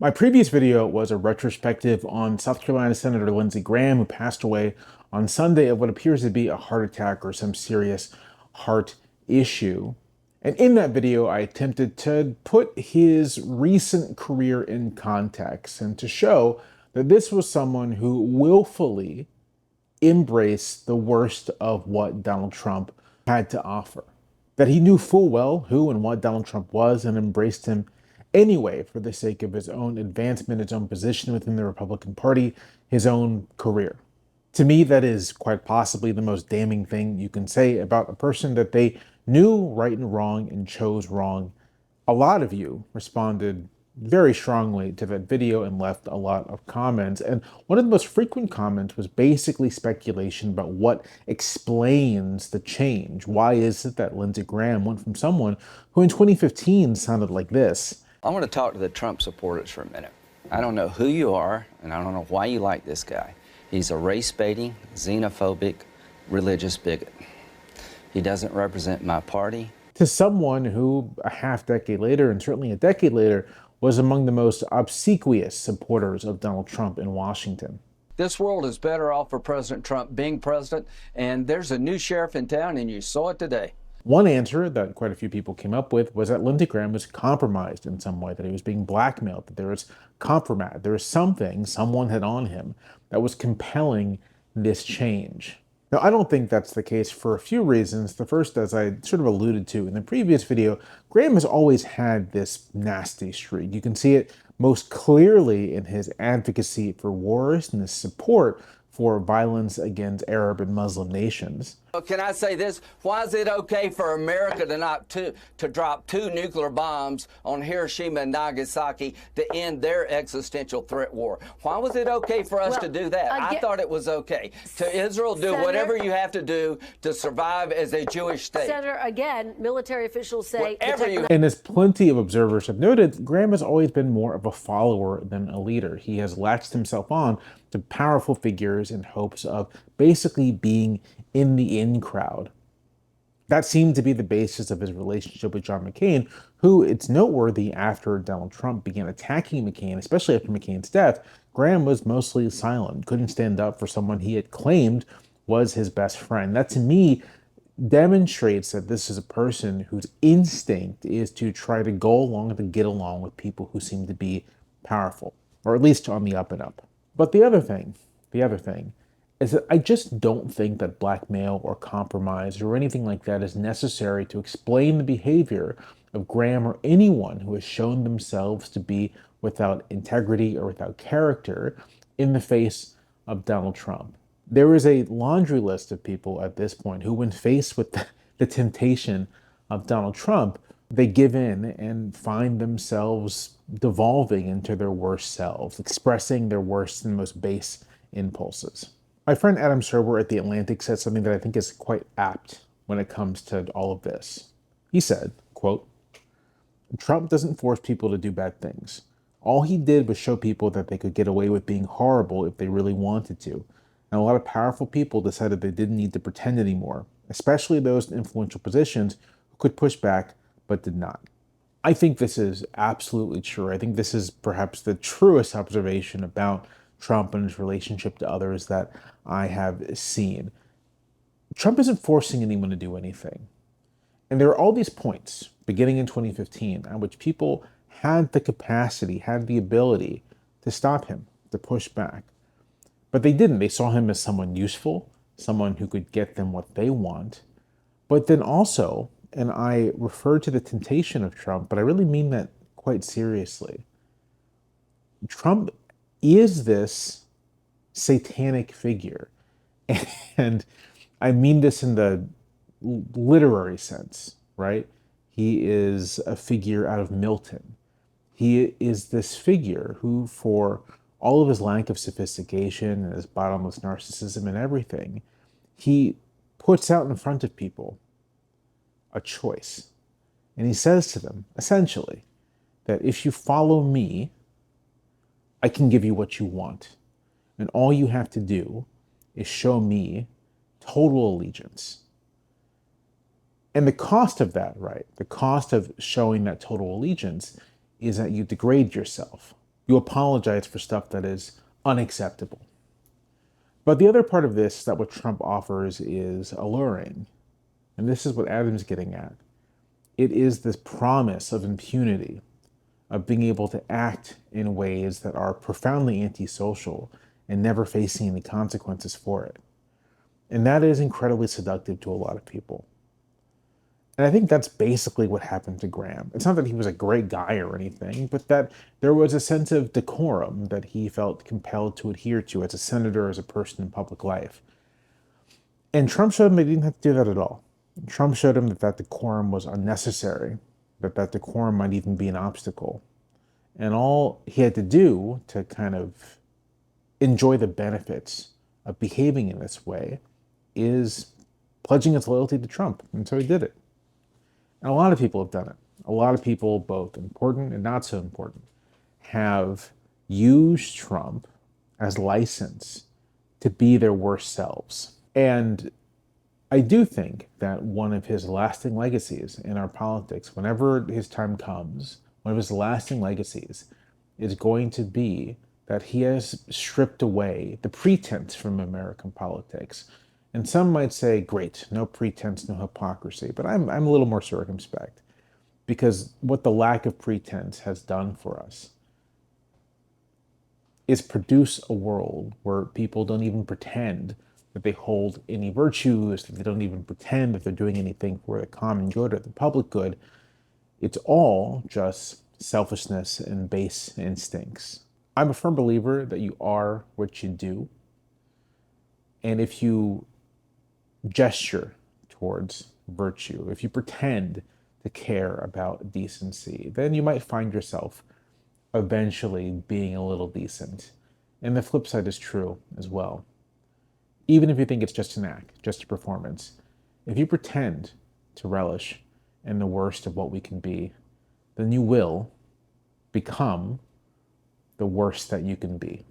My previous video was a retrospective on South Carolina Senator Lindsey Graham, who passed away on Sunday of what appears to be a heart attack or some serious heart issue. And in that video, I attempted to put his recent career in context and to show that this was someone who willfully embraced the worst of what Donald Trump had to offer. That he knew full well who and what Donald Trump was and embraced him anyway for the sake of his own advancement, his own position within the Republican Party, his own career. To me, that is quite possibly the most damning thing you can say about a person that they knew right and wrong and chose wrong. A lot of you responded very strongly to that video and left a lot of comments. And one of the most frequent comments was basically speculation about what explains the change. Why is it that Lindsey Graham went from someone who in 2015 sounded like this? I want to talk to the Trump supporters for a minute. I don't know who you are, and I don't know why you like this guy. He's a race-baiting, xenophobic, religious bigot. He doesn't represent my party. To someone who, a half decade later, and certainly a decade later, was among the most obsequious supporters of Donald Trump in Washington. This world is better off for President Trump being president, and there's a new sheriff in town, and you saw it today. One answer that quite a few people came up with was that Lindsey Graham was compromised in some way, that he was being blackmailed, that there was compromise, there was something someone had on him that was compelling this change. Now, I don't think that's the case for a few reasons. The first, as I sort of alluded to in the previous video, Graham has always had this nasty streak. You can see it most clearly in his advocacy for wars and his support for violence against Arab and Muslim nations. Can I say this? Why is it okay for America to drop 2 nuclear bombs on Hiroshima and Nagasaki to end their existential threat war? Why was it okay for us to do that? I thought it was okay. To Israel, do whatever you have to do to survive as a Jewish state. Senator, again, military officials say... And as plenty of observers have noted, Graham has always been more of a follower than a leader. He has latched himself on to powerful figures in hopes of basically being in the in crowd. That seemed to be the basis of his relationship with John McCain, who, it's noteworthy, after Donald Trump began attacking McCain, especially after McCain's death, Graham was mostly silent, couldn't stand up for someone he had claimed was his best friend. That, to me, demonstrates that this is a person whose instinct is to try to go along and to get along with people who seem to be powerful, or at least on the up and up. But the other thing is that I just don't think that blackmail or compromise or anything like that is necessary to explain the behavior of Graham or anyone who has shown themselves to be without integrity or without character in the face of Donald Trump. There is a laundry list of people at this point who, when faced with the temptation of Donald Trump, they give in and find themselves devolving into their worst selves, expressing their worst and most base impulses. My friend Adam Serwer at The Atlantic said something that I think is quite apt when it comes to all of this. He said, quote, "Trump doesn't force people to do bad things. All he did was show people that they could get away with being horrible if they really wanted to. And a lot of powerful people decided they didn't need to pretend anymore, especially those in influential positions who could push back but did not." I think this is absolutely true. I think this is perhaps the truest observation about Trump and his relationship to others that I have seen. Trump isn't forcing anyone to do anything. And there are all these points, beginning in 2015, at which people had the capacity, had the ability to stop him, to push back. But they didn't. They saw him as someone useful, someone who could get them what they want. But then also, and I refer to the temptation of Trump, but I really mean that quite seriously, Trump is this satanic figure. And I mean this in the literary sense, right? He is a figure out of Milton. He is this figure who, for all of his lack of sophistication and his bottomless narcissism and everything, he puts out in front of people a choice. And he says to them, essentially, that if you follow me, I can give you what you want. And all you have to do is show me total allegiance. And the cost of that, right, the cost of showing that total allegiance is that you degrade yourself. You apologize for stuff that is unacceptable. But the other part of this that what Trump offers is alluring. And this is what Adam's getting at. It is this promise of impunity, of being able to act in ways that are profoundly antisocial and never facing any consequences for it. And that is incredibly seductive to a lot of people. And I think that's basically what happened to Graham. It's not that he was a great guy or anything, but that there was a sense of decorum that he felt compelled to adhere to as a senator, as a person in public life. And Trump showed him that he didn't have to do that at all. Trump showed him that that decorum was unnecessary, that that decorum might even be an obstacle. And all he had to do to kind of enjoy the benefits of behaving in this way is pledging his loyalty to Trump. And so he did it. And a lot of people have done it. A lot of people, both important and not so important, have used Trump as license to be their worst selves. And I do think that one of his lasting legacies in our politics, whenever his time comes, one of his lasting legacies is going to be that he has stripped away the pretense from American politics. And some might say, great, no pretense, no hypocrisy. But I'm a little more circumspect, because what the lack of pretense has done for us is produce a world where people don't even pretend that they hold any virtues, that they don't even pretend that they're doing anything for the common good or the public good. It's all just selfishness and base instincts. I'm a firm believer that you are what you do. And if you gesture towards virtue, if you pretend to care about decency, then you might find yourself eventually being a little decent. And the flip side is true as well. Even if you think it's just an act, just a performance, if you pretend to relish in the worst of what we can be, then you will become the worst that you can be.